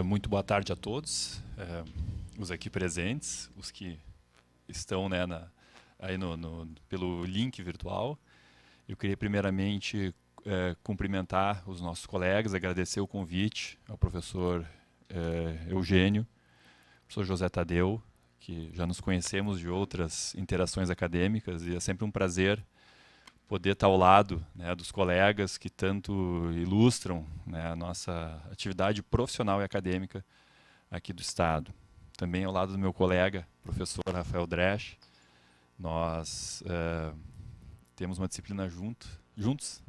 Muito boa tarde a todos, os aqui presentes, os que estão, né, aí pelo link virtual. Eu queria primeiramente cumprimentar os nossos colegas, agradecer o convite ao professor Eugênio, professor José Tadeu, que já nos conhecemos de outras interações acadêmicas e é sempre um prazer poder estar ao lado, né, dos colegas que tanto ilustram, né, a nossa atividade profissional e acadêmica aqui do Estado. Também ao lado do meu colega, professor Rafael Dresch, nós temos uma disciplina juntos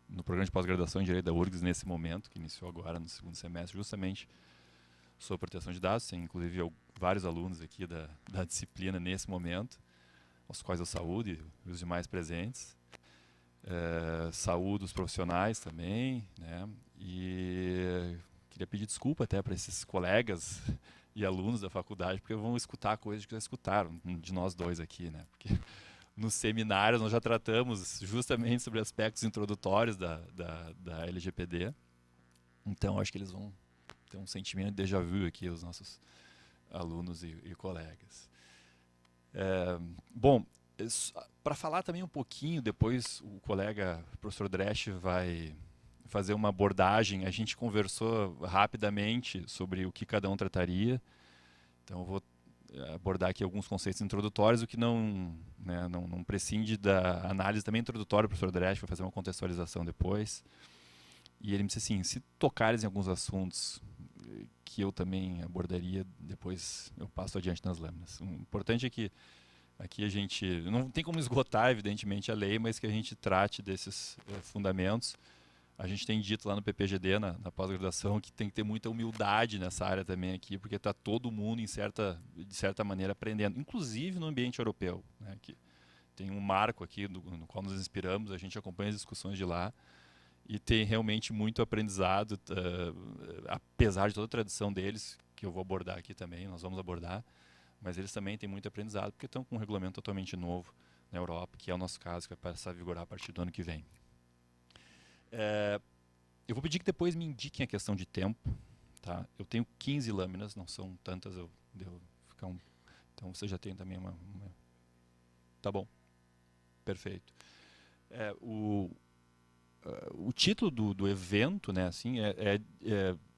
no programa de pós-graduação em Direito da URGS nesse momento, que iniciou agora no segundo semestre, justamente sobre proteção de dados. Tem inclusive vários alunos aqui da disciplina nesse momento, aos quais eu saúdo e os demais presentes. Saúdo os profissionais também, né? E queria pedir desculpa até para esses colegas e alunos da faculdade, porque vão escutar coisas que já escutaram de nós dois aqui, né? Porque nos seminários nós já tratamos justamente sobre aspectos introdutórios da LGPD, então acho que eles vão ter um sentimento de déjà vu aqui, os nossos alunos e colegas. Bom, para falar também um pouquinho, depois o colega professor Dresch vai fazer uma abordagem. A gente conversou rapidamente sobre o que cada um trataria, então eu vou abordar aqui alguns conceitos introdutórios, o que não prescinde da análise também introdutória do professor Dresch, vai fazer uma contextualização depois. E ele me disse assim, se tocares em alguns assuntos que eu também abordaria, depois eu passo adiante nas lâminas. O importante é que aqui a gente não tem como esgotar, evidentemente, a lei, mas que a gente trate desses fundamentos. A gente tem dito lá no PPGD, na pós-graduação, que tem que ter muita humildade nessa área também aqui, porque está todo mundo, de certa maneira, aprendendo, inclusive no ambiente europeu, né, que tem um marco aqui no qual nos inspiramos, a gente acompanha as discussões de lá, e tem realmente muito aprendizado, apesar de toda a tradição deles, que eu vou abordar aqui também, nós vamos abordar, mas eles também têm muito aprendizado, porque estão com um regulamento totalmente novo na Europa, que é o nosso caso, que vai passar a vigorar a partir do ano que vem. Eu vou pedir que depois me indiquem a questão de tempo. Tá? Eu tenho 15 lâminas, não são tantas, eu devo ficar então você já tem também uma. Tá bom, perfeito. O título do evento, né, assim,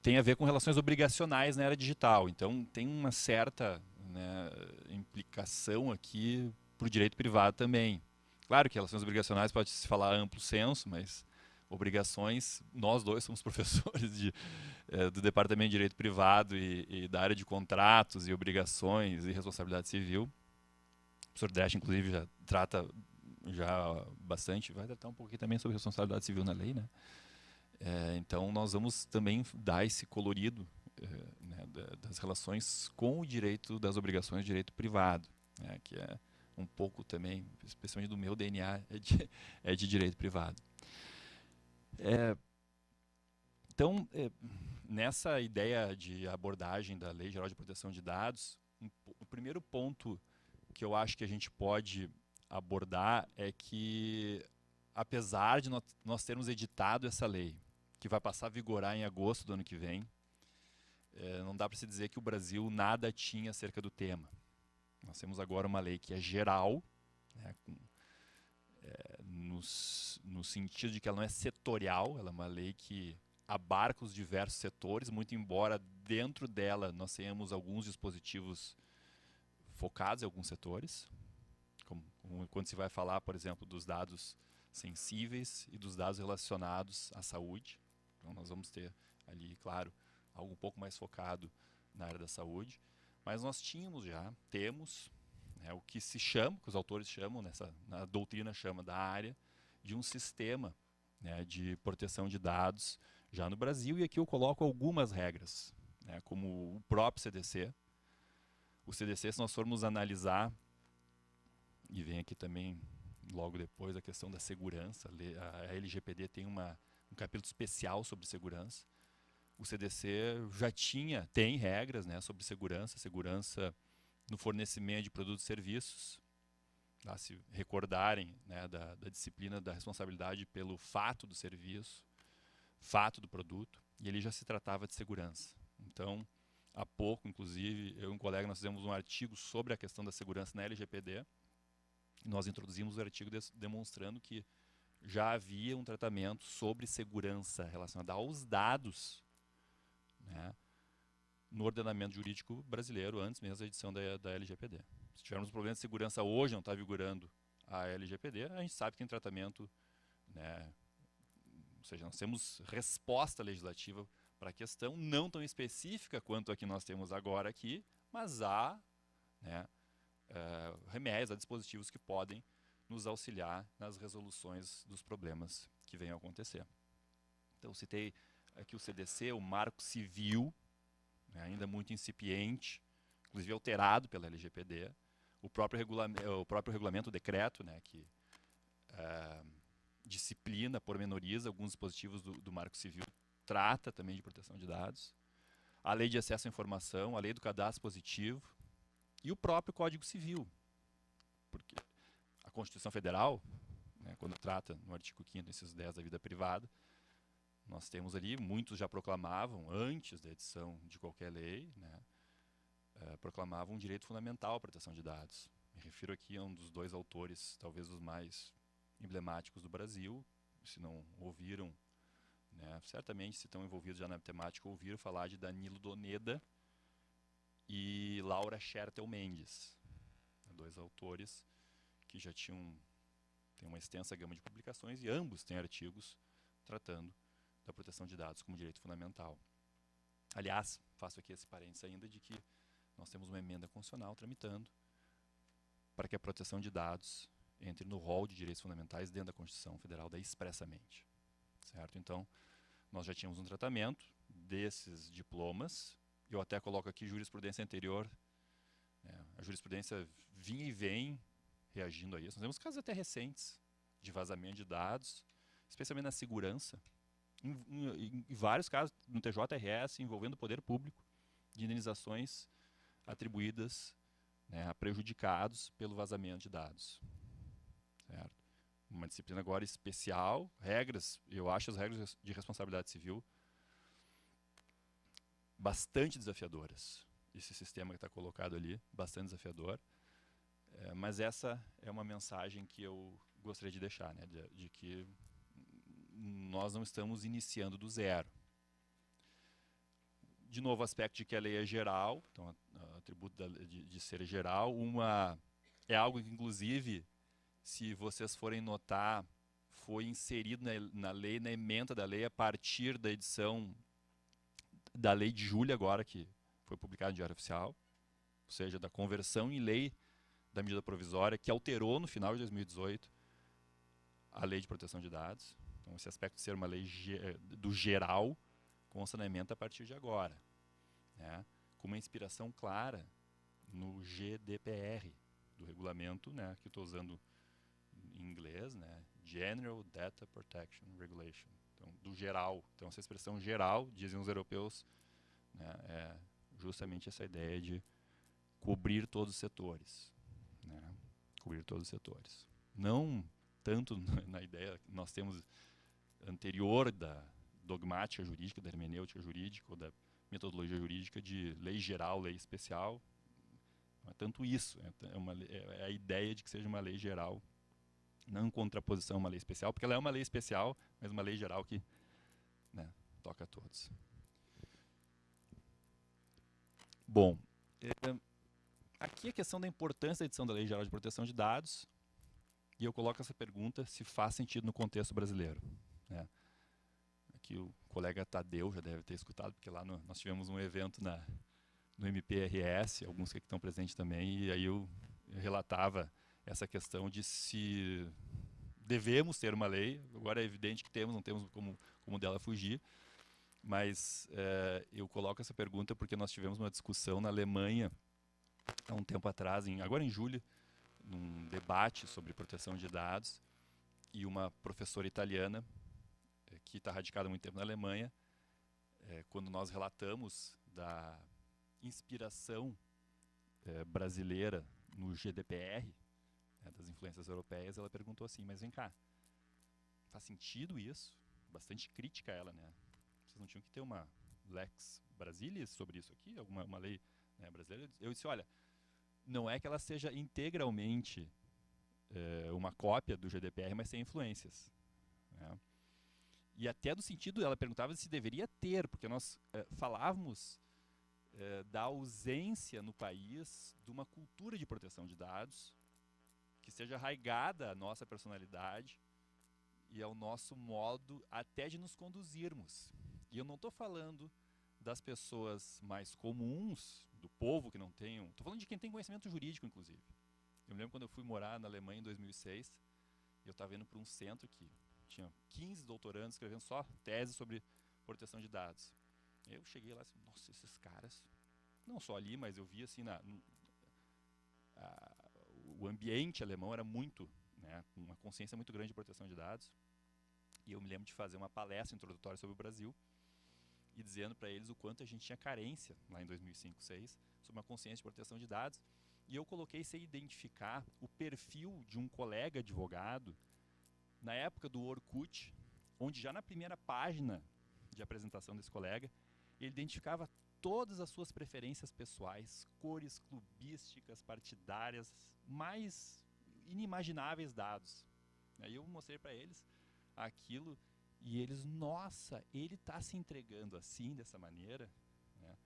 tem a ver com relações obrigacionais na era digital. Então, tem uma certa, né, implicação aqui para o direito privado também. Claro que relações obrigacionais pode se falar amplo senso, mas obrigações, nós dois somos professores do Departamento de Direito Privado e da área de contratos e obrigações e responsabilidade civil. O professor Dresch, inclusive, já trata bastante, vai tratar um pouquinho também sobre responsabilidade civil na lei, né? Então nós vamos também dar esse colorido, né, das relações com o direito, das obrigações de direito privado, né, que é um pouco também, especialmente do meu DNA, é de direito privado. Então, nessa ideia de abordagem da Lei Geral de Proteção de Dados, o primeiro ponto que eu acho que a gente pode abordar é que, apesar de nós termos editado essa lei, que vai passar a vigorar em agosto do ano que vem, não dá para se dizer que o Brasil nada tinha acerca do tema. Nós temos agora uma lei que é geral, né, no sentido de que ela não é setorial, ela é uma lei que abarca os diversos setores, muito embora dentro dela nós tenhamos alguns dispositivos focados em alguns setores, como quando se vai falar, por exemplo, dos dados sensíveis e dos dados relacionados à saúde. Então nós vamos ter ali, claro, algo um pouco mais focado na área da saúde, mas nós temos, né, o que se chama, que os autores chamam, na doutrina chama da área, de um sistema, né, de proteção de dados já no Brasil, e aqui eu coloco algumas regras, né, como o próprio CDC. O CDC, se nós formos analisar, e vem aqui também logo depois a questão da segurança, a LGPD tem um capítulo especial sobre segurança. O CDC tem regras, né, sobre segurança no fornecimento de produtos e serviços. Tá? Se recordarem, né, da disciplina da responsabilidade pelo fato do serviço, fato do produto, e ele já se tratava de segurança. Então, há pouco, inclusive, eu e um colega nós fizemos um artigo sobre a questão da segurança na LGPD. E nós introduzimos o artigo demonstrando que já havia um tratamento sobre segurança relacionado aos dados, né, no ordenamento jurídico brasileiro antes mesmo da edição da LGPD. Se tivermos um problema de segurança hoje, não está vigorando a LGPD, a gente sabe que tem tratamento, né, ou seja, nós temos resposta legislativa para a questão, não tão específica quanto a que nós temos agora aqui, mas há, né, remédios, há dispositivos que podem nos auxiliar nas resoluções dos problemas que venham a acontecer. Então, citei aqui o CDC, o Marco Civil, né, ainda muito incipiente, inclusive alterado pela LGPD, o próprio regulamento, o decreto, né, que disciplina, pormenoriza alguns dispositivos do Marco Civil, trata também de proteção de dados, a Lei de Acesso à Informação, a Lei do Cadastro Positivo e o próprio Código Civil, porque a Constituição Federal, né, quando trata no artigo 5º, inciso 10 da vida privada, nós temos ali, muitos já proclamavam, antes da edição de qualquer lei, né, proclamavam um direito fundamental à proteção de dados. Me refiro aqui a um dos dois autores, talvez os mais emblemáticos do Brasil, se não ouviram, né, certamente se estão envolvidos já na temática, ouviram falar de Danilo Doneda e Laura Schertel Mendes, dois autores que já têm uma extensa gama de publicações e ambos têm artigos tratando da proteção de dados como direito fundamental. Aliás, faço aqui esse parênteses ainda de que nós temos uma emenda constitucional tramitando para que a proteção de dados entre no rol de direitos fundamentais dentro da Constituição Federal daí expressamente. Certo? Então, nós já tínhamos um tratamento desses diplomas. Eu até coloco aqui jurisprudência anterior. Né? A jurisprudência vinha e vem reagindo a isso. Nós temos casos até recentes de vazamento de dados, especialmente na segurança. Em vários casos, no TJRS, envolvendo o poder público, de indenizações atribuídas, né, a prejudicados pelo vazamento de dados. Certo? Uma disciplina agora especial, regras, eu acho as regras de responsabilidade civil bastante desafiadoras. Esse sistema que está colocado ali, bastante desafiador. Mas essa é uma mensagem que eu gostaria de deixar, né, de que nós não estamos iniciando do zero. De novo, o aspecto de que a lei é geral, então, o atributo de ser geral, é algo que, inclusive, se vocês forem notar, foi inserido na lei, na ementa da lei, a partir da edição da lei de julho agora, que foi publicada no Diário Oficial, ou seja, da conversão em lei da medida provisória, que alterou no final de 2018 a lei de proteção de dados. Então, esse aspecto de ser uma lei do geral consta na ementa a partir de agora, né, com uma inspiração clara no GDPR, do regulamento, né, que estou usando em inglês, né, General Data Protection Regulation, então, do geral. Então, essa expressão geral, dizem os europeus, né, é justamente essa ideia de cobrir todos os setores. Né, cobrir todos os setores. Não tanto na ideia que nós temos anterior da dogmática jurídica, da hermenêutica jurídica, ou da metodologia jurídica de lei geral, lei especial. Não é tanto isso, é a ideia de que seja uma lei geral, não em contraposição a uma lei especial, porque ela é uma lei especial, mas uma lei geral que, né, toca a todos. Bom, aqui a questão da importância da edição da Lei Geral de Proteção de Dados, e eu coloco essa pergunta se faz sentido no contexto brasileiro. Né? Aqui o colega Tadeu já deve ter escutado, porque lá nós tivemos um evento no MPRS, alguns que estão presentes também, e aí eu relatava essa questão de se devemos ter uma lei. Agora é evidente que temos, não temos como dela fugir, mas eu coloco essa pergunta porque nós tivemos uma discussão na Alemanha há um tempo atrás, agora em julho, num debate sobre proteção de dados, e uma professora italiana que está radicada há muito tempo na Alemanha, quando nós relatamos da inspiração brasileira no GDPR, das influências europeias, ela perguntou assim, mas vem cá, faz sentido isso? Bastante crítica a ela, né? Vocês não tinham que ter uma Lex Brasilis sobre isso aqui, uma lei, né, brasileira. Eu disse, olha, não é que ela seja integralmente uma cópia do GDPR, mas sem influências. Né? E até do sentido, ela perguntava se deveria ter, porque nós falávamos da ausência no país de uma cultura de proteção de dados que seja arraigada à nossa personalidade e ao nosso modo até de nos conduzirmos. E eu não estou falando das pessoas mais comuns, do povo que não tem... Estou falando de quem tem conhecimento jurídico, inclusive. Eu me lembro quando eu fui morar na Alemanha em 2006, eu estava indo para um centro que tinha 15 doutorandos escrevendo só tese sobre proteção de dados. Eu cheguei lá e disse, nossa, esses caras... Não só ali, mas eu vi assim, o ambiente alemão era muito, né, uma consciência muito grande de proteção de dados. E eu me lembro de fazer uma palestra introdutória sobre o Brasil e dizendo para eles o quanto a gente tinha carência, lá em 2005, 2006, sobre uma consciência de proteção de dados. E eu coloquei sem identificar o perfil de um colega advogado na época do Orkut, onde já na primeira página de apresentação desse colega, ele identificava todas as suas preferências pessoais, cores clubísticas, partidárias, mais inimagináveis dados. Aí eu mostrei para eles aquilo e eles, nossa, ele está se entregando assim, dessa maneira. Né?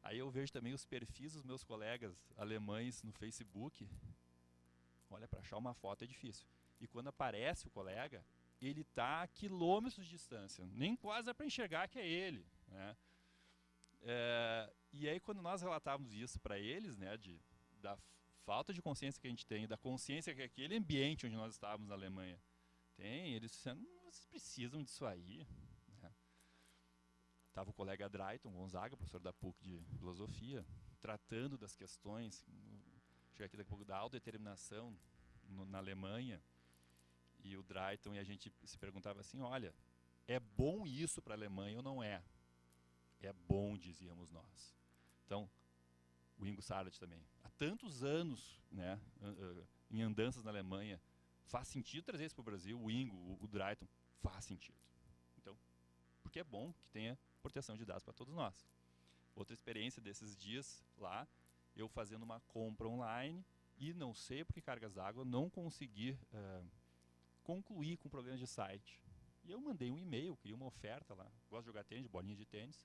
Aí eu vejo também os perfis dos meus colegas alemães no Facebook. Olha, para achar uma foto é difícil. E quando aparece o colega, ele está a quilômetros de distância. Nem quase é para enxergar que é ele. Né? E aí quando nós relatávamos isso para eles, né, da falta de consciência que a gente tem, da consciência que aquele ambiente onde nós estávamos na Alemanha tem, eles disseram, vocês precisam disso aí. Né? Tava o colega Drayton Gonzaga, professor da PUC de filosofia, tratando das questões, chega aqui daqui a pouco, da autodeterminação na Alemanha, e o Drayton e a gente se perguntava assim, olha, é bom isso para a Alemanha ou não é? É bom, dizíamos nós. Então, o Ingo Sarlat também. Há tantos anos, né, em andanças na Alemanha, faz sentido trazer isso para o Brasil, o Ingo, o Drayton, faz sentido. Então, porque é bom que tenha proteção de dados para todos nós. Outra experiência desses dias lá, eu fazendo uma compra online e não sei por que cargas d'água, não consegui concluir com problemas de site. E eu mandei um e-mail, queria uma oferta lá, gosto de jogar tênis, bolinha de tênis,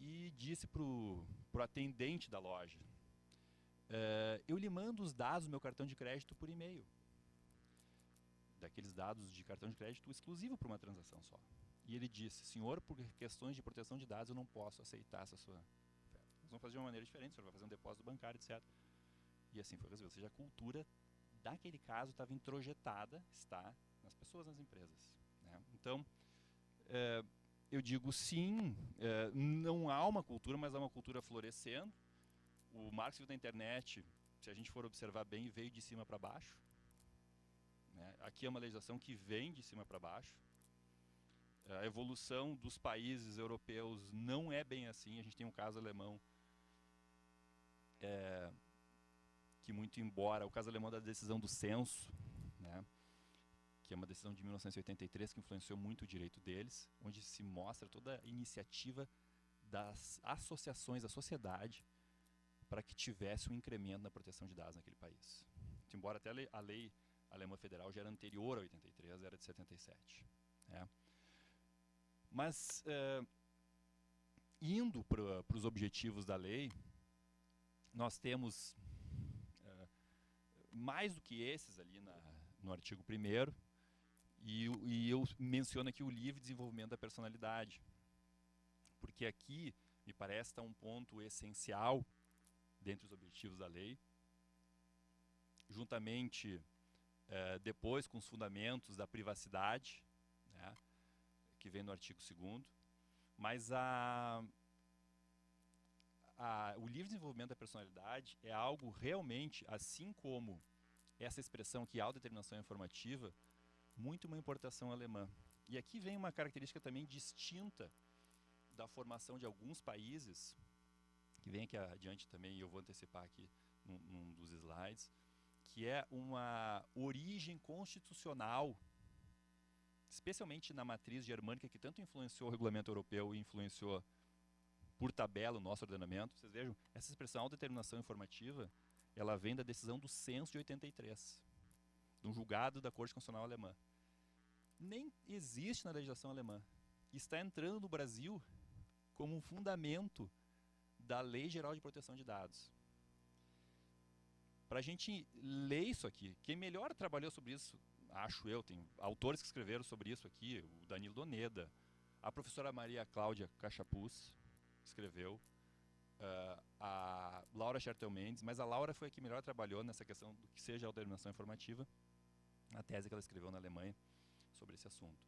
e disse pro atendente da loja, eu lhe mando os dados do meu cartão de crédito por e-mail. Daqueles dados de cartão de crédito exclusivo para uma transação só. E ele disse, senhor, por questões de proteção de dados eu não posso aceitar essa sua oferta. Nós vamos fazer de uma maneira diferente, o senhor vai fazer um depósito bancário, etc. E assim foi resolvido. Ou seja, a cultura daquele caso estava introjetada, está nas pessoas, nas empresas. Né? Então, eu digo sim, não há uma cultura, mas há uma cultura florescendo. O marco civil da internet, se a gente for observar bem, veio de cima para baixo. Né? Aqui é uma legislação que vem de cima para baixo. A evolução dos países europeus não é bem assim. A gente tem um caso alemão que, muito embora, o caso alemão da decisão do censo, né? Que é uma decisão de 1983 que influenciou muito o direito deles, onde se mostra toda a iniciativa das associações, da sociedade, para que tivesse um incremento na proteção de dados naquele país. Embora até a lei alemã federal já era anterior a 83, era de 77. Né? Mas, indo para os objetivos da lei, nós temos mais do que esses ali no artigo 1º, e eu menciono aqui o livre desenvolvimento da personalidade, porque aqui me parece estar um ponto essencial dentre os objetivos da lei, juntamente depois com os fundamentos da privacidade, né, que vem no artigo 2º, mas o livre desenvolvimento da personalidade é algo realmente, assim como essa expressão aqui, autodeterminação informativa, muito uma importação alemã. E aqui vem uma característica também distinta da formação de alguns países, que vem aqui adiante também, e eu vou antecipar aqui num dos slides, que é uma origem constitucional especialmente na matriz germânica, que tanto influenciou o regulamento europeu e influenciou por tabela o nosso ordenamento. Vocês vejam, essa expressão autodeterminação informativa, ela vem da decisão do censo de 83, de um julgado da Corte Constitucional Alemã. Nem existe na legislação alemã. Está entrando no Brasil como um fundamento da Lei Geral de Proteção de Dados. Para a gente ler isso aqui, quem melhor trabalhou sobre isso, acho eu, tem autores que escreveram sobre isso aqui, o Danilo Doneda, a professora Maria Cláudia Cachapuz escreveu, a Laura Chertel Mendes, mas a Laura foi a que melhor trabalhou nessa questão do que seja a autodeterminação informativa, a tese que ela escreveu na Alemanha sobre esse assunto.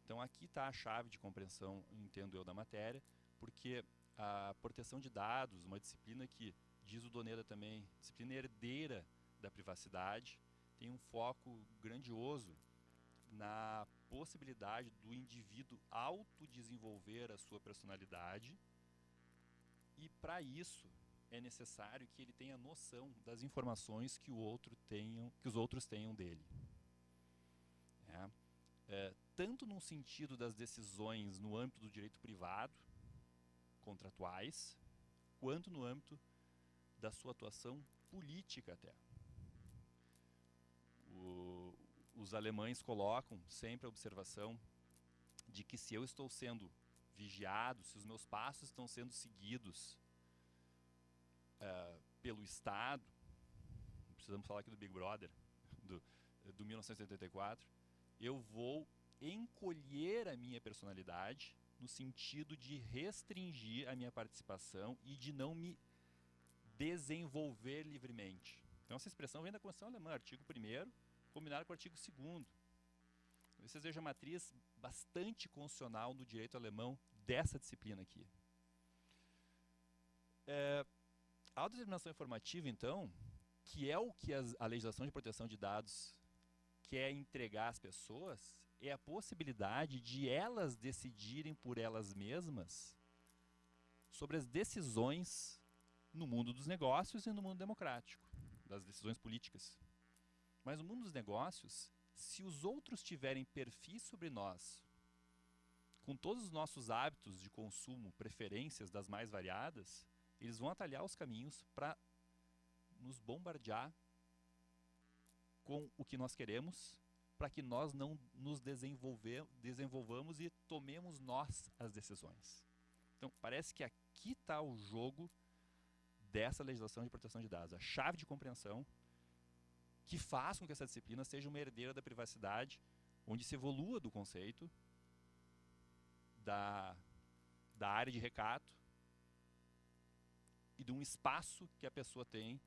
Então aqui está a chave de compreensão, entendo eu, da matéria, porque a proteção de dados, uma disciplina que, diz o Doneda também, disciplina herdeira da privacidade, tem um foco grandioso na possibilidade do indivíduo autodesenvolver a sua personalidade, e para isso é necessário que ele tenha noção das informações que os outros tenham dele. Tanto no sentido das decisões no âmbito do direito privado, contratuais, quanto no âmbito da sua atuação política até. Os alemães colocam sempre a observação de que se eu estou sendo vigiado, se os meus passos estão sendo seguidos pelo Estado, precisamos falar aqui do Big Brother, do 1984, eu vou encolher a minha personalidade no sentido de restringir a minha participação e de não me desenvolver livremente. Então essa expressão vem da Constituição Alemã, artigo 1º, combinado com o artigo 2º. Vocês vejam a matriz bastante constitucional do direito alemão dessa disciplina aqui. A autodeterminação informativa, então, que é o que a legislação de proteção de dados quer entregar às pessoas, é a possibilidade de elas decidirem por elas mesmas sobre as decisões no mundo dos negócios e no mundo democrático, das decisões políticas. Mas no mundo dos negócios, se os outros tiverem perfis sobre nós, com todos os nossos hábitos de consumo, preferências das mais variadas, eles vão atalhar os caminhos para nos bombardear com o que nós queremos, para que nós não nos desenvolvamos e tomemos nós as decisões. Então, parece que aqui está o jogo dessa legislação de proteção de dados, a chave de compreensão que faz com que essa disciplina seja uma herdeira da privacidade, onde se evolua do conceito da área de recato e de um espaço que a pessoa tem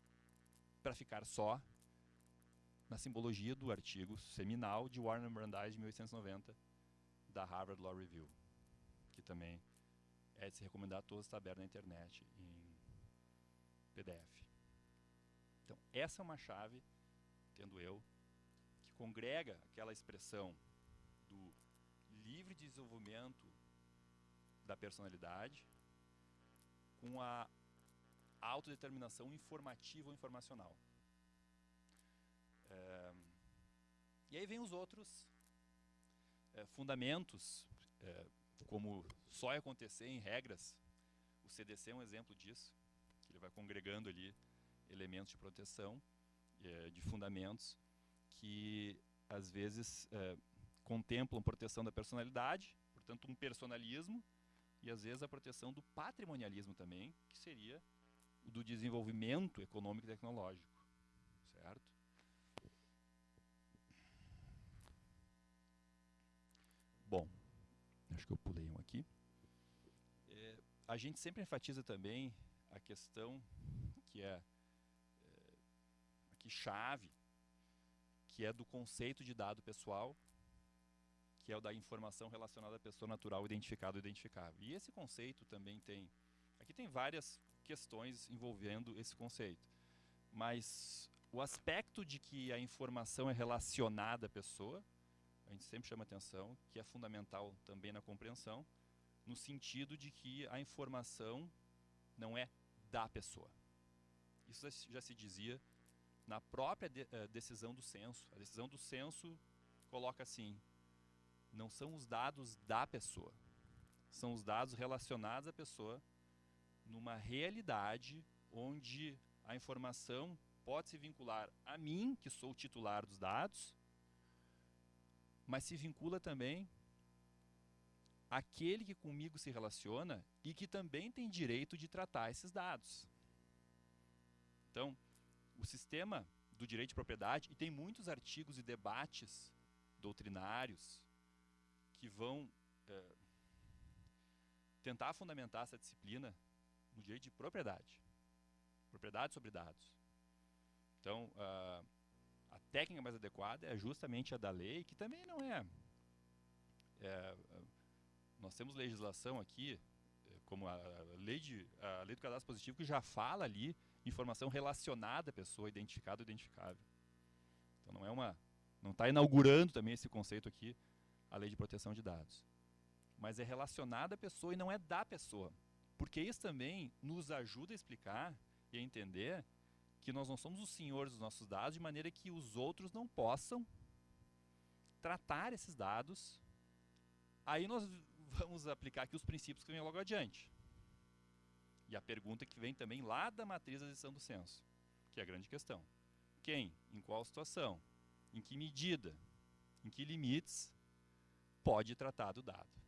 para ficar só, na simbologia do artigo seminal de Warner Brandeis de 1890 da Harvard Law Review, que também é de se recomendar a todos, está aberto na internet em PDF. Então, essa é uma chave, entendo eu, que congrega aquela expressão do livre desenvolvimento da personalidade com a autodeterminação informativa ou informacional. E aí vem os outros fundamentos, como só acontecer em regras. O CDC é um exemplo disso, que ele vai congregando ali elementos de proteção, de fundamentos, que às vezes contemplam proteção da personalidade, portanto um personalismo, e às vezes a proteção do patrimonialismo também, que seria o do desenvolvimento econômico e tecnológico, certo? Bom, acho que eu pulei um aqui. A gente sempre enfatiza também a questão que é aqui chave, que é do conceito de dado pessoal, que é o da informação relacionada à pessoa natural identificada ou identificável. E esse conceito também tem... Aqui tem várias questões envolvendo esse conceito. Mas o aspecto de que a informação é relacionada à pessoa, a gente sempre chama atenção, que é fundamental também na compreensão, no sentido de que a informação não é da pessoa. Isso já se dizia na própria decisão do censo. A decisão do censo coloca assim: não são os dados da pessoa. São os dados relacionados à pessoa numa realidade onde a informação pode se vincular a mim, que sou o titular dos dados, mas se vincula também àquele que comigo se relaciona e que também tem direito de tratar esses dados. Então, o sistema do direito de propriedade, e tem muitos artigos e debates doutrinários que vão tentar fundamentar essa disciplina no direito de propriedade sobre dados. Então, a técnica mais adequada é justamente a da lei, que também não é... nós temos legislação aqui, como a lei do cadastro positivo, que já fala ali informação relacionada à pessoa, identificada ou identificável. Então, não está inaugurando também esse conceito aqui, a lei de proteção de dados. Mas é relacionada à pessoa e não é da pessoa. Porque isso também nos ajuda a explicar e a entender que nós não somos os senhores dos nossos dados, de maneira que os outros não possam tratar esses dados. Aí nós vamos aplicar aqui os princípios que vêm logo adiante. E a pergunta que vem também lá da matriz da decisão do censo, que é a grande questão. Quem, em qual situação, em que medida, em que limites pode tratar do dado?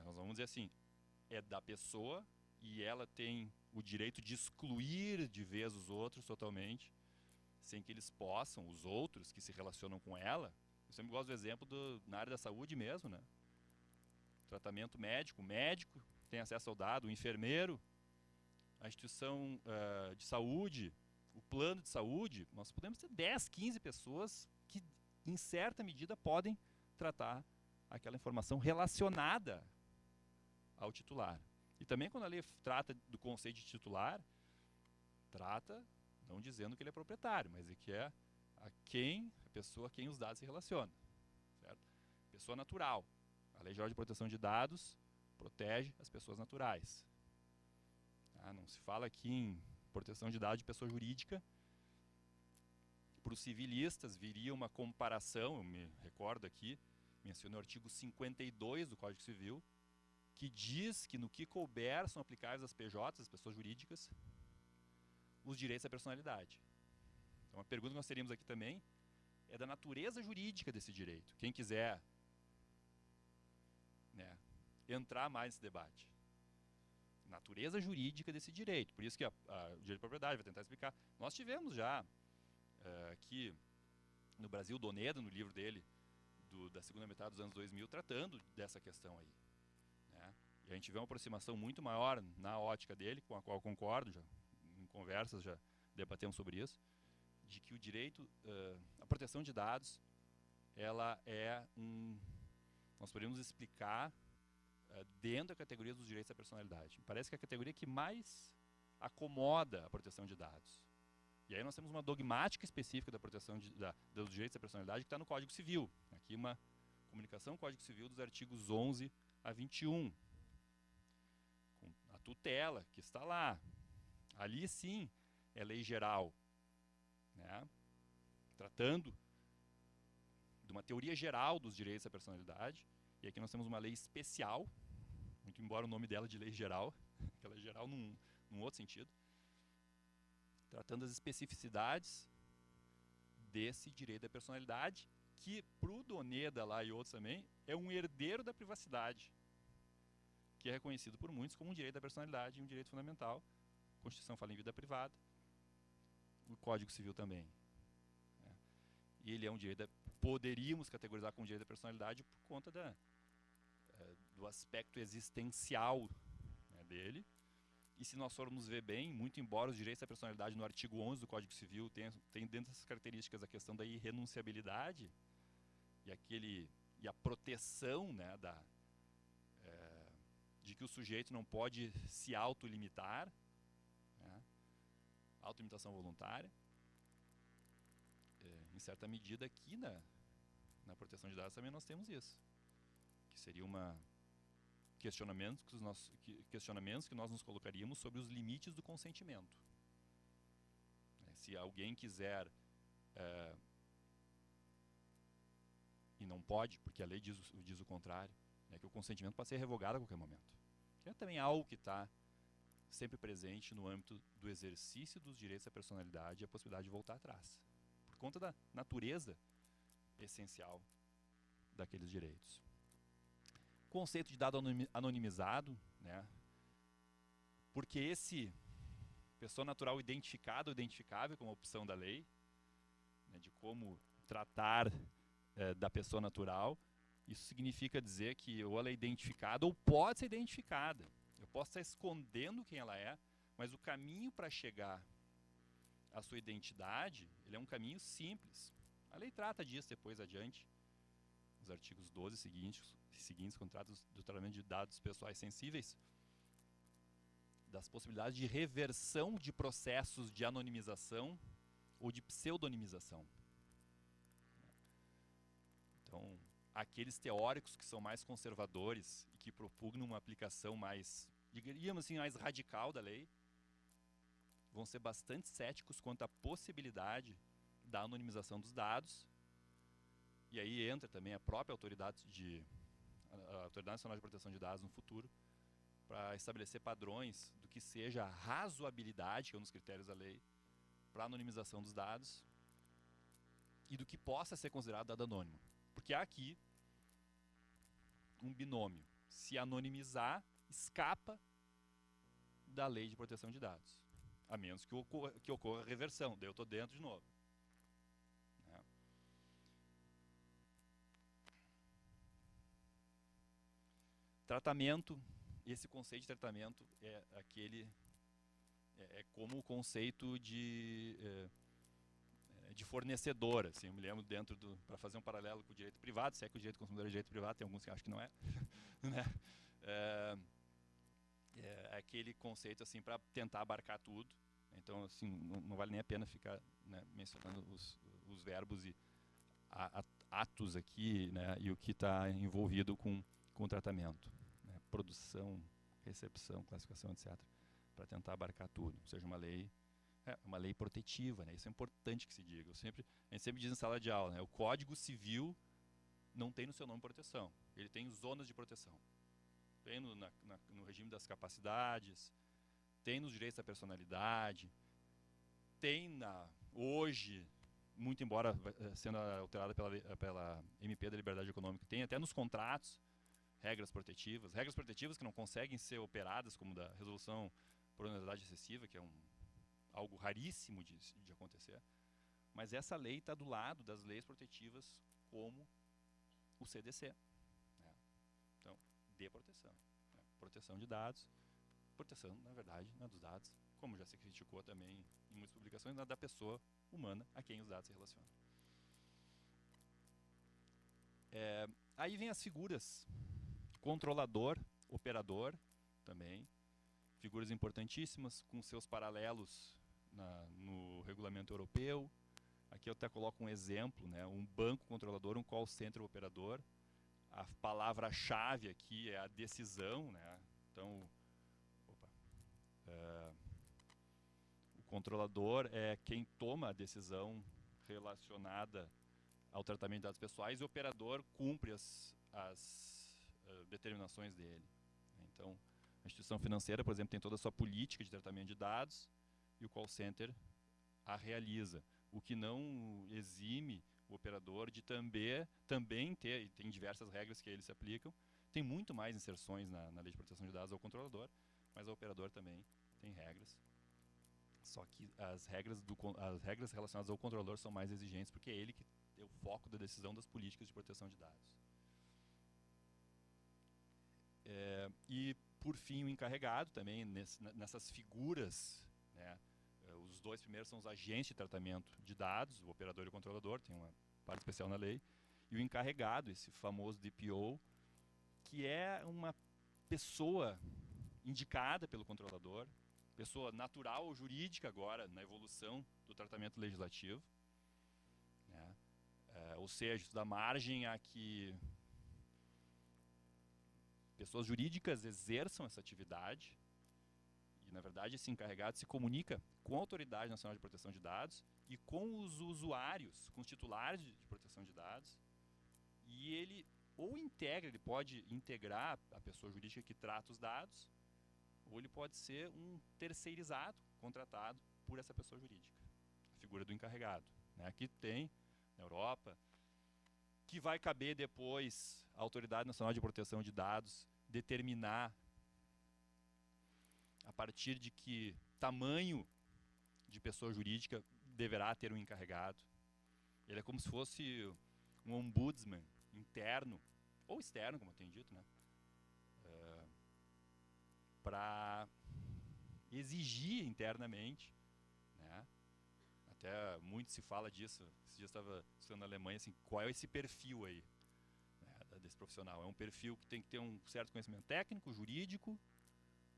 Nós vamos dizer assim, é da pessoa e ela tem o direito de excluir de vez os outros totalmente, sem que eles possam, os outros que se relacionam com ela. Eu sempre gosto do exemplo na área da saúde mesmo, né? Tratamento médico, o médico tem acesso ao dado, o enfermeiro, a instituição de saúde, o plano de saúde. Nós podemos ter 10, 15 pessoas que, em certa medida, podem tratar aquela informação relacionada ao titular. E também quando a lei trata do conceito de titular, trata não dizendo que ele é proprietário, mas que é a pessoa a quem os dados se relacionam. Certo? Pessoa natural. A Lei Geral de Proteção de Dados protege as pessoas naturais. Não se fala aqui em proteção de dados de pessoa jurídica. Para os civilistas viria uma comparação, eu me recordo aqui, mencionei o artigo 52 do Código Civil, que diz que no que couber são aplicáveis às PJs, as pessoas jurídicas, os direitos à personalidade. Então, a pergunta que nós teríamos aqui também é da natureza jurídica desse direito. Quem quiser entrar mais nesse debate. Natureza jurídica desse direito. Por isso que o direito de propriedade vai tentar explicar. Nós tivemos já aqui no Brasil, Doneda, no livro dele, da segunda metade dos anos 2000, tratando dessa questão aí. E a gente vê uma aproximação muito maior na ótica dele, com a qual eu concordo, já em conversas já debatemos sobre isso, de que o direito, a proteção de dados, ela é nós poderíamos explicar dentro da categoria dos direitos à personalidade. Parece que é a categoria que mais acomoda a proteção de dados. E aí nós temos uma dogmática específica da proteção dos direitos à personalidade que está no Código Civil. Aqui uma comunicação Código Civil dos artigos 11 a 21. Com a tutela que está lá. Ali sim é lei geral, tratando de uma teoria geral dos direitos à personalidade. E aqui nós temos uma lei especial, muito embora o nome dela de lei geral, que ela é geral num outro sentido, tratando das especificidades desse direito da personalidade, que para o Doneda lá e outros também, é um herdeiro da privacidade, que é reconhecido por muitos como um direito da personalidade e um direito fundamental. A Constituição fala em vida privada, o Código Civil também. E ele é um direito, poderíamos categorizar como direito da personalidade por conta do aspecto existencial dele. E se nós formos ver bem, muito embora os direitos da personalidade no artigo 11 do Código Civil tem dentro dessas características a questão da irrenunciabilidade e a proteção de que o sujeito não pode se autolimitar, autolimitação voluntária, em certa medida aqui na proteção de dados também nós temos isso, que seria questionamentos que nós nos colocaríamos sobre os limites do consentimento. Se alguém quiser e não pode, porque a lei diz o contrário, né, que o consentimento pode ser revogado a qualquer momento. Que é também algo que está sempre presente no âmbito do exercício dos direitos à personalidade e a possibilidade de voltar atrás, por conta da natureza essencial daqueles direitos. Conceito de dado anonimizado, né, porque esse pessoa natural identificada ou identificável como opção da lei, né, de como tratar da pessoa natural, isso significa dizer que ou ela é identificada ou pode ser identificada. Eu posso estar escondendo quem ela é, mas o caminho para chegar à sua identidade, ele é um caminho simples. A lei trata disso depois adiante, os artigos 12 seguintes contratos do tratamento de dados pessoais sensíveis, das possibilidades de reversão de processos de anonimização ou de pseudonimização. Então, aqueles teóricos que são mais conservadores e que propugnam uma aplicação mais, digamos assim, mais radical da lei, vão ser bastante céticos quanto à possibilidade da anonimização dos dados. E aí entra também a própria Autoridade Nacional de Proteção de Dados no futuro, para estabelecer padrões do que seja a razoabilidade, que é um dos critérios da lei, para a anonimização dos dados e do que possa ser considerado dado anônimo. Porque há aqui um binômio. Se anonimizar, escapa da lei de proteção de dados. A menos que ocorra reversão. Daí eu estou dentro de novo. Né? Tratamento. Esse conceito de tratamento é aquele... É como o conceito de fornecedor. Assim, eu me lembro para fazer um paralelo com o direito privado, se é que o direito do consumidor é direito privado, tem alguns que acham que não é. Né? É aquele conceito assim para tentar abarcar tudo. Então, assim, não vale nem a pena ficar, né, mencionando os verbos e atos aqui, né, e o que está envolvido com o tratamento. Né? Produção, recepção, classificação, etc. Para tentar abarcar tudo. Ou seja, uma lei protetiva, né? Isso é importante que se diga. A gente sempre diz em sala de aula, né? O Código Civil não tem no seu nome proteção. Ele tem zonas de proteção. Tem no regime das capacidades, tem nos direitos da personalidade, tem hoje, muito embora sendo alterada pela MP da Liberdade Econômica, tem até nos contratos regras protetivas que não conseguem ser operadas, como da resolução por onerosidade excessiva, que é algo raríssimo de acontecer. Mas essa lei está do lado das leis protetivas, como o CDC. Né? Então, de proteção. Né? Proteção de dados. Proteção, na verdade, não é dos dados, como já se criticou também em muitas publicações, da pessoa humana a quem os dados se relacionam. Aí vem as figuras. Controlador, operador, também. Figuras importantíssimas, com seus paralelos no regulamento europeu. Aqui eu até coloco um exemplo, né? Um banco controlador, um call center operador. A palavra-chave aqui é a decisão, né? Então, o controlador é quem toma a decisão relacionada ao tratamento de dados pessoais e o operador cumpre as determinações dele. Então, a instituição financeira, por exemplo, tem toda a sua política de tratamento de dados e o call center a realiza, o que não exime o operador de também ter, e tem diversas regras que eles se aplicam, tem muito mais inserções na lei de proteção de dados ao controlador, mas o operador também tem regras. Só que as regras relacionadas ao controlador são mais exigentes, porque é ele que é o foco da decisão das políticas de proteção de dados. E, por fim, o encarregado também, nessas figuras, né, os dois primeiros são os agentes de tratamento de dados, o operador e o controlador, tem uma parte especial na lei, e o encarregado, esse famoso DPO, que é uma pessoa indicada pelo controlador, pessoa natural ou jurídica agora, na evolução do tratamento legislativo, né? Ou seja, isso dá margem a que pessoas jurídicas exerçam essa atividade e, na verdade, esse encarregado se comunica com a Autoridade Nacional de Proteção de Dados e com os usuários, com os titulares de proteção de dados E ele ele pode integrar a pessoa jurídica que trata os dados, ou ele pode ser um terceirizado, contratado por essa pessoa jurídica, a figura do encarregado. Né? Aqui tem, na Europa, que vai caber depois à Autoridade Nacional de Proteção de Dados determinar a partir de que tamanho de pessoa jurídica deverá ter um encarregado. Ele é como se fosse um ombudsman interno, ou externo, como eu tenho dito, né? Para exigir internamente, né? Até muito se fala disso. Esse dia eu estava estudando na Alemanha, assim, qual é esse perfil aí, né, desse profissional? É um perfil que tem que ter um certo conhecimento técnico, jurídico,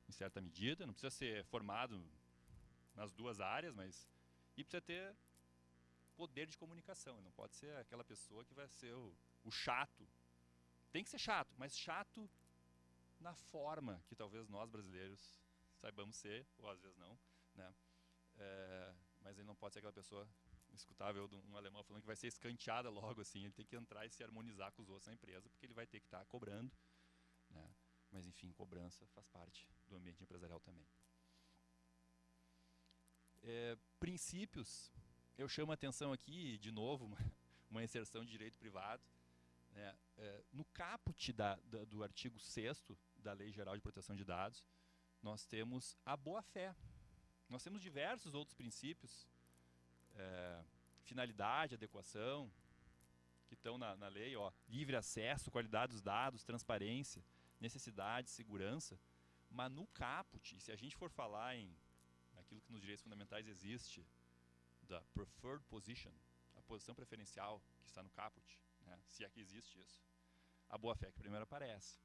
em certa medida, não precisa ser formado nas duas áreas, mas e precisa ter poder de comunicação. Ele não pode ser aquela pessoa que vai ser o chato. Tem que ser chato, mas chato na forma que talvez nós brasileiros saibamos ser, ou às vezes não, né? Mas ele não pode ser aquela pessoa, escutável de um alemão falando que vai ser escanteada logo assim, ele tem que entrar e se harmonizar com os outros na empresa, porque ele vai ter que estar cobrando, né? Mas enfim, cobrança faz parte do ambiente empresarial também. Princípios, eu chamo a atenção aqui, de novo, uma inserção de direito privado, né? No caput do artigo 6º da Lei Geral de Proteção de Dados, nós temos a boa-fé. Nós temos diversos outros princípios, finalidade, adequação, que estão na lei, ó, livre acesso, qualidade dos dados, transparência, necessidade, segurança, mas no caput, se a gente for falar em aquilo que nos direitos fundamentais existe, da preferred position, a posição preferencial que está no caput, né, se é que existe isso, a boa-fé que primeiro aparece.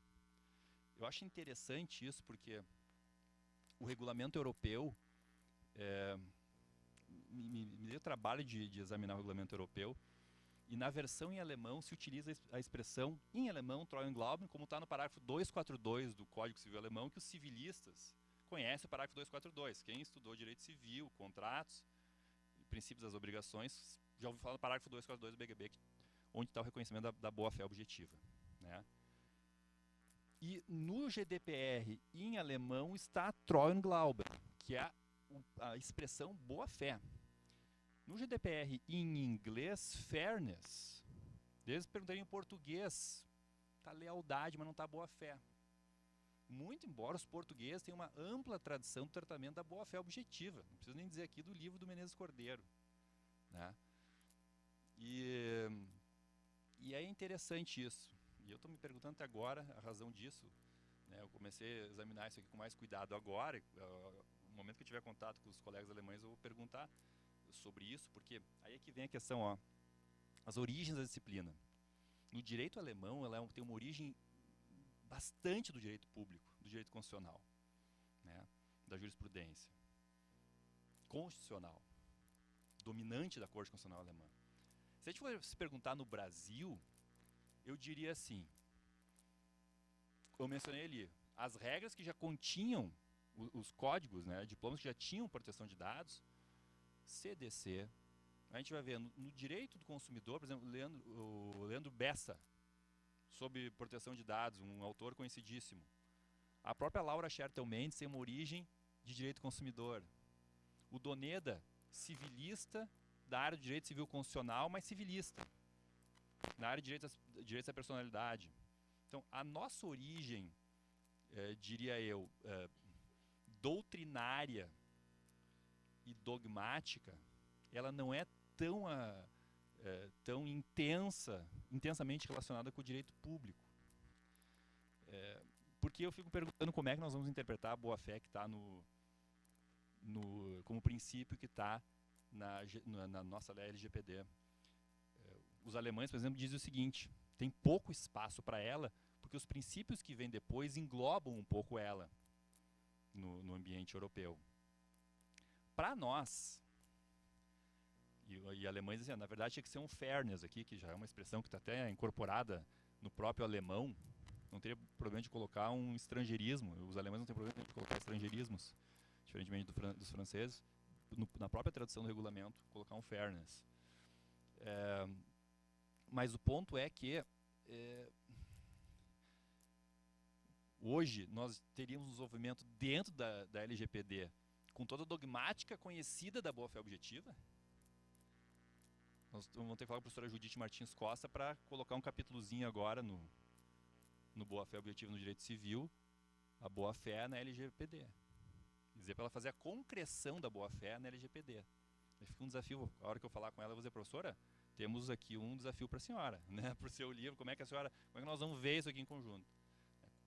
Eu acho interessante isso porque o regulamento europeu, me deu trabalho de examinar o regulamento europeu, e na versão em alemão se utiliza a expressão em alemão, Treuenglauben, como está no parágrafo 242 do Código Civil Alemão, que os civilistas conhecem o parágrafo 242. Quem estudou direito civil, contratos, princípios das obrigações, já ouviu falar do parágrafo 242 do BGB, onde está o reconhecimento da boa-fé objetiva. Né? E no GDPR, em alemão, está Treuenglauben, que é a expressão boa-fé. No GDPR em inglês, fairness. Eles perguntarem em português, está lealdade, mas não está boa-fé. Muito embora os portugueses tenham uma ampla tradição do tratamento da boa-fé objetiva. Não preciso nem dizer aqui do livro do Menezes Cordeiro. Né? E é interessante isso. E eu estou me perguntando até agora a razão disso. Né? Eu comecei a examinar isso aqui com mais cuidado agora. No momento que eu tiver contato com os colegas alemães, eu vou perguntar sobre isso, porque aí é que vem a questão, ó, as origens da disciplina. No direito alemão, ela tem uma origem bastante do direito público, do direito constitucional, né, da jurisprudência constitucional, dominante da Corte Constitucional Alemã. Se a gente for se perguntar no Brasil, eu diria assim, eu mencionei ali, as regras que já continham os códigos, né, diplomas que já tinham proteção de dados, CDC, a gente vai ver no direito do consumidor, por exemplo, o Leandro Bessa, sobre proteção de dados, um autor conhecidíssimo. A própria Laura Schertel Mendes tem uma origem de direito do consumidor. O Doneda, civilista, da área do direito civil constitucional, mas civilista, na área de direitos da personalidade. Então, a nossa origem, diria eu, doutrinária e dogmática, ela não é tão intensamente relacionada com o direito público. Porque eu fico perguntando como é que nós vamos interpretar a boa-fé que está como princípio que está na nossa lei LGPD. Os alemães, por exemplo, dizem o seguinte, tem pouco espaço para ela, porque os princípios que vêm depois englobam um pouco ela no ambiente europeu. Para nós, e alemães dizem, na verdade tinha que ser um fairness aqui, que já é uma expressão que está até incorporada no próprio alemão, não teria problema de colocar um estrangeirismo, os alemães não têm problema de colocar estrangeirismos, diferentemente dos franceses, na própria tradução do regulamento, colocar um fairness. Mas o ponto é que Hoje, nós teríamos um desenvolvimento dentro da LGPD com toda a dogmática conhecida da boa-fé objetiva. Nós vamos ter que falar com a professora Judite Martins Costa para colocar um capítulozinho agora no boa-fé objetiva no direito civil, a boa-fé na LGPD. Quer dizer, para ela fazer a concreção da boa-fé na LGPD. Aí fica um desafio, a hora que eu falar com ela, eu vou dizer, professora, temos aqui um desafio para a senhora, né? Para o seu livro, como é que nós vamos ver isso aqui em conjunto?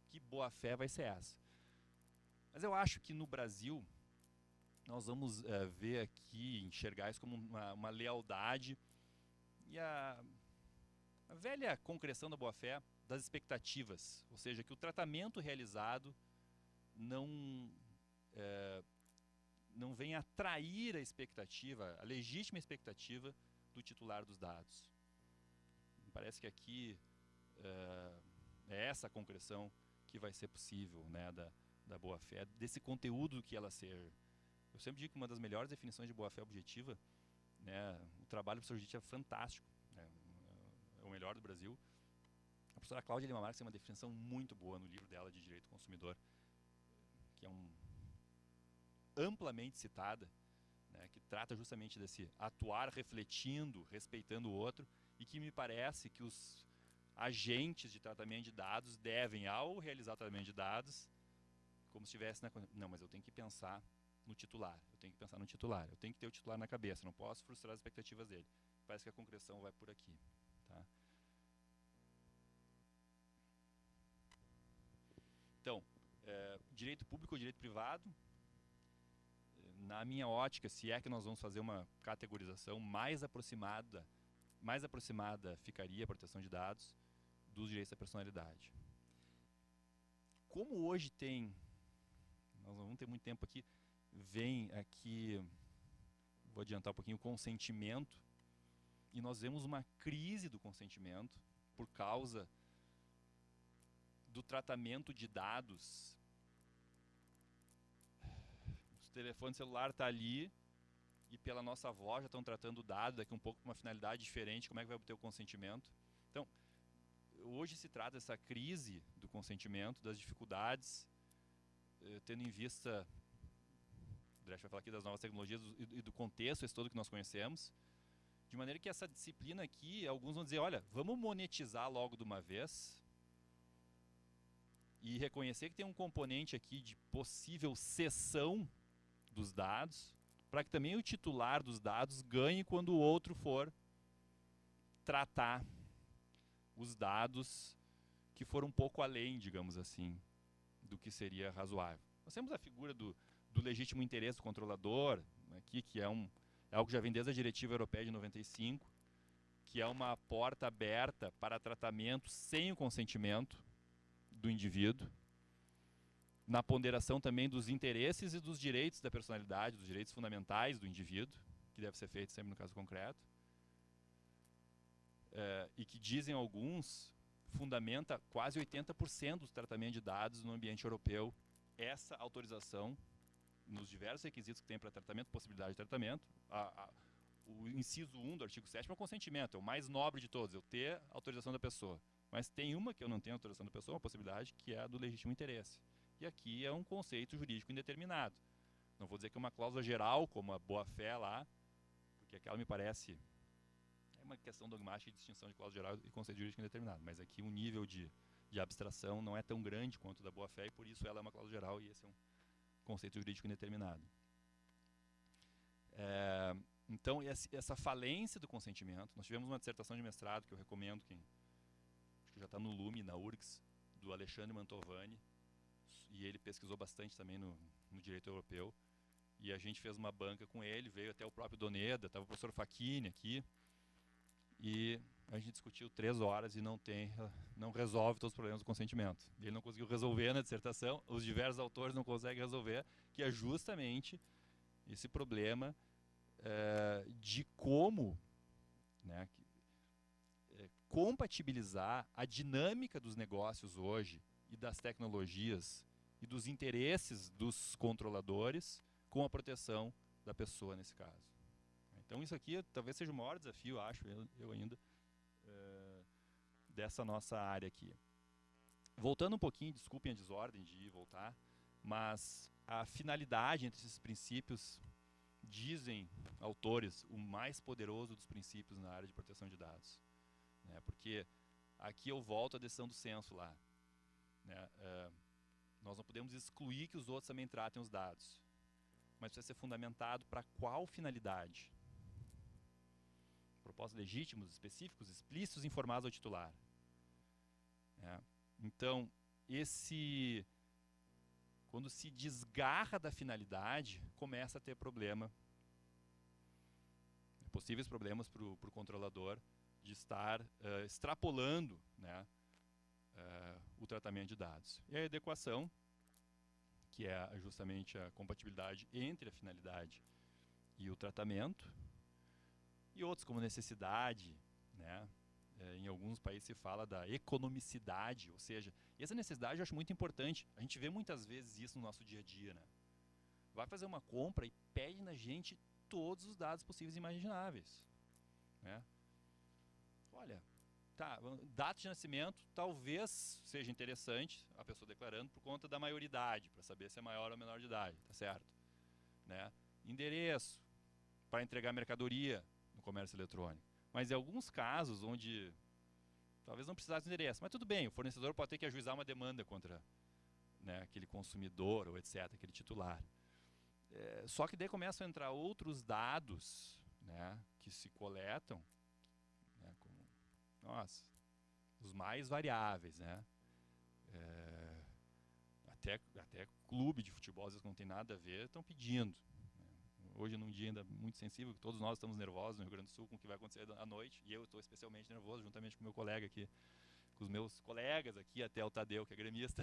Que boa-fé vai ser essa? Mas eu acho que no Brasil, nós vamos ver aqui, enxergar isso como uma lealdade e a velha concreção da boa-fé das expectativas, ou seja, que o tratamento realizado não venha atrair a expectativa, a legítima expectativa do titular dos dados. Me parece que aqui é essa a concreção que vai ser possível, né, da boa-fé, desse conteúdo que ela ser. Eu sempre digo que uma das melhores definições de boa-fé objetiva, né, o trabalho do professor Judite é fantástico, né, é o melhor do Brasil. A professora Cláudia Lima Marques tem uma definição muito boa no livro dela de Direito do Consumidor, que é amplamente citada, né, que trata justamente desse atuar refletindo, respeitando o outro, e que me parece que os agentes de tratamento de dados devem, ao realizar o tratamento de dados, como se estivesse não, mas eu tenho que pensar no titular, eu tenho que ter o titular na cabeça, não posso frustrar as expectativas dele. Parece que a concreção vai por aqui. Tá? Então, direito público ou direito privado, na minha ótica, se é que nós vamos fazer uma categorização mais aproximada ficaria a proteção de dados dos direitos da personalidade. Como hoje nós não vamos ter muito tempo aqui, vem aqui, vou adiantar um pouquinho, o consentimento, e nós vemos uma crise do consentimento por causa do tratamento de dados. O telefone celular está ali e pela nossa voz já estão tratando o dado, daqui um pouco com uma finalidade diferente, como é que vai obter o consentimento? Então, hoje se trata dessa crise do consentimento, das dificuldades, tendo em vista, o Dresch vai falar aqui das novas tecnologias e do contexto esse todo que nós conhecemos, de maneira que essa disciplina aqui, alguns vão dizer, olha, vamos monetizar logo de uma vez e reconhecer que tem um componente aqui de possível cessão dos dados, para que também o titular dos dados ganhe quando o outro for tratar os dados que foram um pouco além, digamos assim, do que seria razoável. Nós temos a figura do legítimo interesse do controlador, aqui, que é algo que já vem desde a Diretiva Europeia de 95, que é uma porta aberta para tratamento sem o consentimento do indivíduo, na ponderação também dos interesses e dos direitos da personalidade, dos direitos fundamentais do indivíduo, que deve ser feito sempre no caso concreto, e que dizem alguns, fundamenta quase 80% dos tratamentos de dados no ambiente europeu, essa autorização, nos diversos requisitos que tem para tratamento, possibilidade de tratamento, o inciso 1 do artigo 7 é o consentimento, é o mais nobre de todos, eu ter autorização da pessoa. Mas tem uma que eu não tenho autorização da pessoa, uma possibilidade, que é a do legítimo interesse. E aqui é um conceito jurídico indeterminado. Não vou dizer que é uma cláusula geral, como a boa-fé lá, porque aquela me parece... É uma questão dogmática de distinção de cláusula geral e conceito jurídico indeterminado. Mas aqui o nível de abstração não é tão grande quanto o da boa-fé, e por isso ela é uma cláusula geral e esse é um conceito jurídico indeterminado. Então, essa falência do consentimento... Nós tivemos uma dissertação de mestrado que eu recomendo, acho que já está no Lume, na URGS, do Alexandre Mantovani, e ele pesquisou bastante também no direito europeu, e a gente fez uma banca com ele, veio até o próprio Doneda, estava o professor Facchini aqui, e a gente discutiu 3 horas e não resolve todos os problemas do consentimento. Ele não conseguiu resolver na dissertação, os diversos autores não conseguem resolver, que é justamente esse problema de como, né, compatibilizar a dinâmica dos negócios hoje e das tecnologias e dos interesses dos controladores com a proteção da pessoa nesse caso. Então isso aqui talvez seja o maior desafio, acho eu ainda, dessa nossa área aqui. Voltando um pouquinho, desculpem a desordem de ir e voltar, mas a finalidade entre esses princípios, dizem autores, o mais poderoso dos princípios na área de proteção de dados. Né? Porque aqui eu volto à decisão do censo lá. Né? Nós não podemos excluir que os outros também tratem os dados, mas precisa ser fundamentado para qual finalidade? Propósitos legítimos, específicos, explícitos, informados ao titular. Então, quando se desgarra da finalidade, começa a ter problema, possíveis problemas para o controlador de estar extrapolando, né, o tratamento de dados. E a adequação, que é justamente a compatibilidade entre a finalidade e o tratamento, e outros como necessidade, né? Em alguns países se fala da economicidade, ou seja, essa necessidade eu acho muito importante. A gente vê muitas vezes isso no nosso dia a dia, né? Vai fazer uma compra e pede na gente todos os dados possíveis e imagináveis, né? Olha, tá, data de nascimento talvez seja interessante a pessoa declarando por conta da maioridade, para saber se é maior ou menor de idade, tá certo? Né? Endereço para entregar mercadoria no comércio eletrônico. Mas em alguns casos onde talvez não precisasse de endereço, mas tudo bem, o fornecedor pode ter que ajuizar uma demanda contra, né, aquele consumidor ou etc, aquele titular. Só que daí começam a entrar outros dados, né, que se coletam, né, como, nossa, os mais variáveis, né? Até clube de futebol, às vezes que não tem nada a ver, estão pedindo. Hoje, num dia ainda muito sensível, que todos nós estamos nervosos no Rio Grande do Sul com o que vai acontecer à noite, e eu estou especialmente nervoso, juntamente com o meu colega aqui, com os meus colegas aqui, até o Tadeu, que é gremista,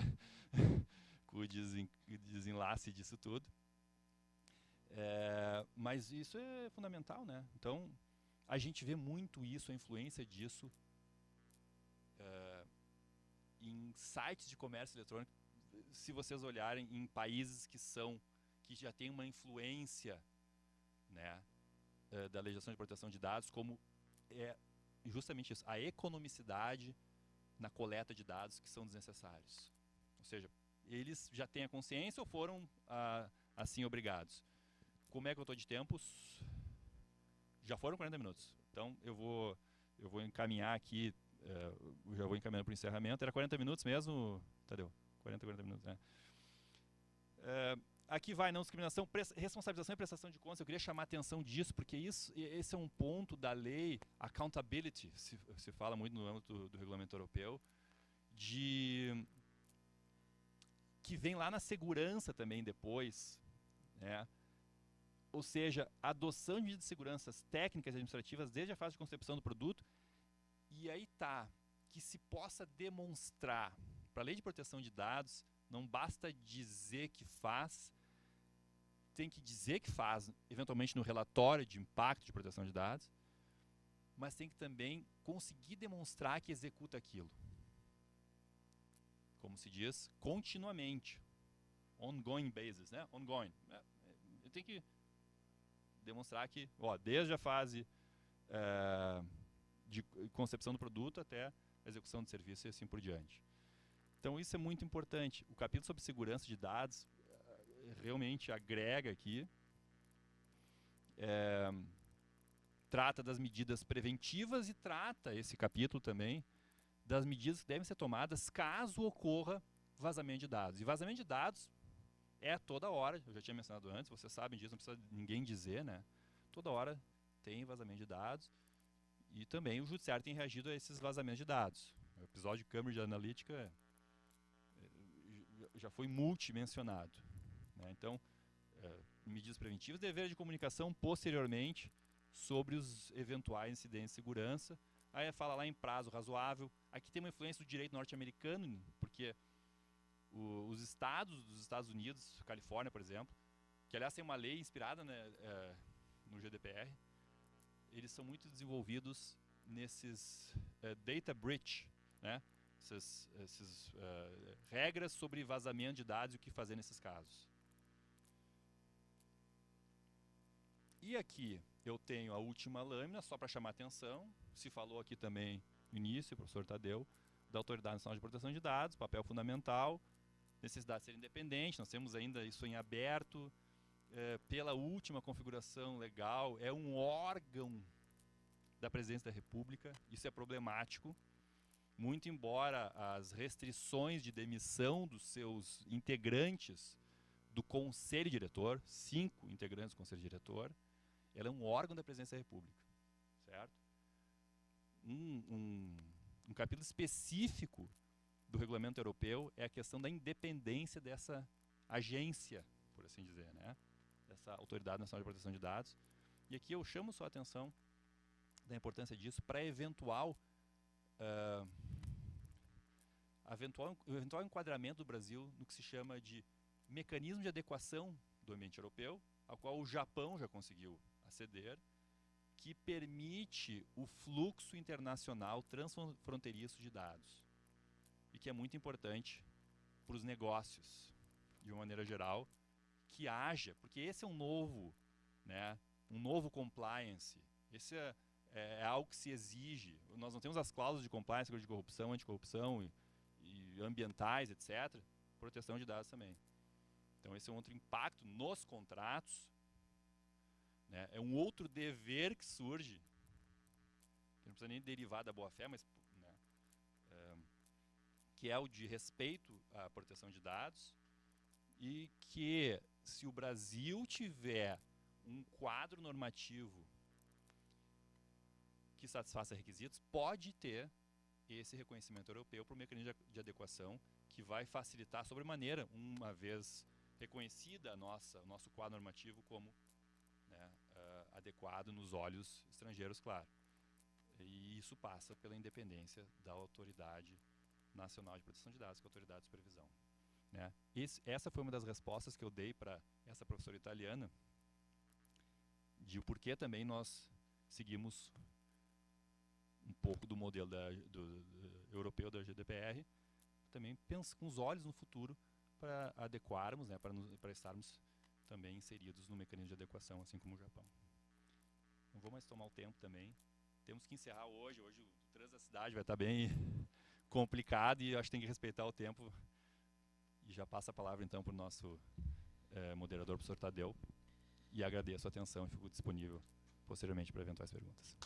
com o desenlace disso tudo. Mas isso é fundamental, né? Então, a gente vê muito isso, a influência disso em sites de comércio eletrônico. Se vocês olharem em países que já têm uma influência, né, da legislação de proteção de dados, como é justamente isso, a economicidade na coleta de dados que são desnecessários. Ou seja, eles já têm a consciência ou foram assim obrigados. Como é que eu estou de tempos? Já foram 40 minutos. Então eu vou encaminhar aqui, já vou encaminhando para o encerramento. Era 40 minutos mesmo, Tadeu? 40 minutos, né? Aqui vai não discriminação, responsabilização e prestação de contas. Eu queria chamar a atenção disso, porque esse é um ponto da lei, accountability, se fala muito no âmbito do regulamento europeu, que vem lá na segurança também depois, né? Ou seja, a adoção de medidas de segurança técnicas e administrativas desde a fase de concepção do produto, e aí tá, que se possa demonstrar. Para a lei de proteção de dados, não basta dizer que faz, tem que dizer que faz, eventualmente no relatório de impacto de proteção de dados, mas tem que também conseguir demonstrar que executa aquilo. Como se diz, continuamente. Ongoing basis, né? Ongoing. Eu tenho que demonstrar que, desde a fase de concepção do produto até a execução do serviço e assim por diante. Então isso é muito importante. O capítulo sobre segurança de dados realmente agrega aqui, trata das medidas preventivas e trata, esse capítulo também, das medidas que devem ser tomadas caso ocorra vazamento de dados. E vazamento de dados é toda hora, eu já tinha mencionado antes, vocês sabem disso, não precisa ninguém dizer, né? Toda hora tem vazamento de dados e também o judiciário tem reagido a esses vazamentos de dados. O episódio de Cambridge Analytica já foi multimencionado, né? Então, medidas preventivas, dever de comunicação posteriormente sobre os eventuais incidentes de segurança. Aí fala lá em prazo razoável. Aqui tem uma influência do direito norte-americano, porque os estados dos Estados Unidos, Califórnia, por exemplo, que aliás tem uma lei inspirada, né, no GDPR, eles são muito desenvolvidos nesses data breach, né? Essas regras sobre vazamento de dados e o que fazer nesses casos. E aqui eu tenho a última lâmina, só para chamar atenção. Se falou aqui também no início, o professor Tadeu, da Autoridade Nacional de Proteção de Dados, papel fundamental, necessidade de ser independente, nós temos ainda isso em aberto, pela última configuração legal, é um órgão da Presidência da República, isso é problemático, muito embora as restrições de demissão dos seus integrantes do Conselho Diretor, 5 integrantes do Conselho Diretor, ela é um órgão da Presidência da República, certo? Um capítulo específico do regulamento europeu é a questão da independência dessa agência, por assim dizer, né? Dessa Autoridade Nacional de Proteção de Dados. E aqui eu chamo sua atenção da importância disso para eventual enquadramento do Brasil no que se chama de mecanismo de adequação do ambiente europeu, ao qual o Japão já conseguiu aceder, que permite o fluxo internacional transfronteiriço de dados e que é muito importante para os negócios, de uma maneira geral, que haja, porque esse é um novo compliance, esse é algo que se exige. Nós não temos as cláusulas de compliance de corrupção, anticorrupção e ambientais, etc. Proteção de dados também. Então esse é um outro impacto nos contratos, né? É um outro dever que surge, que não precisa nem derivar da boa-fé, mas que é o de respeito à proteção de dados, e que, se o Brasil tiver um quadro normativo que satisfaça requisitos, pode ter esse reconhecimento europeu para o mecanismo de adequação, que vai facilitar sobremaneira, uma vez reconhecida o nosso quadro normativo como, né, adequado nos olhos estrangeiros, claro. E isso passa pela independência da Autoridade Nacional de Proteção de Dados, que é a Autoridade de Supervisão. Né? Essa foi uma das respostas que eu dei para essa professora italiana, de o porquê também nós seguimos um pouco do modelo do europeu da GDPR, também pensa com os olhos no futuro para adequarmos, né, para estarmos também inseridos no mecanismo de adequação, assim como o Japão. Não vou mais tomar o tempo também. Temos que encerrar hoje. Hoje o trânsito da cidade vai estar bem complicado e eu acho que tem que respeitar o tempo. E já passo a palavra então para o nosso moderador, professor Tadeu. E agradeço a atenção e fico disponível posteriormente para eventuais perguntas.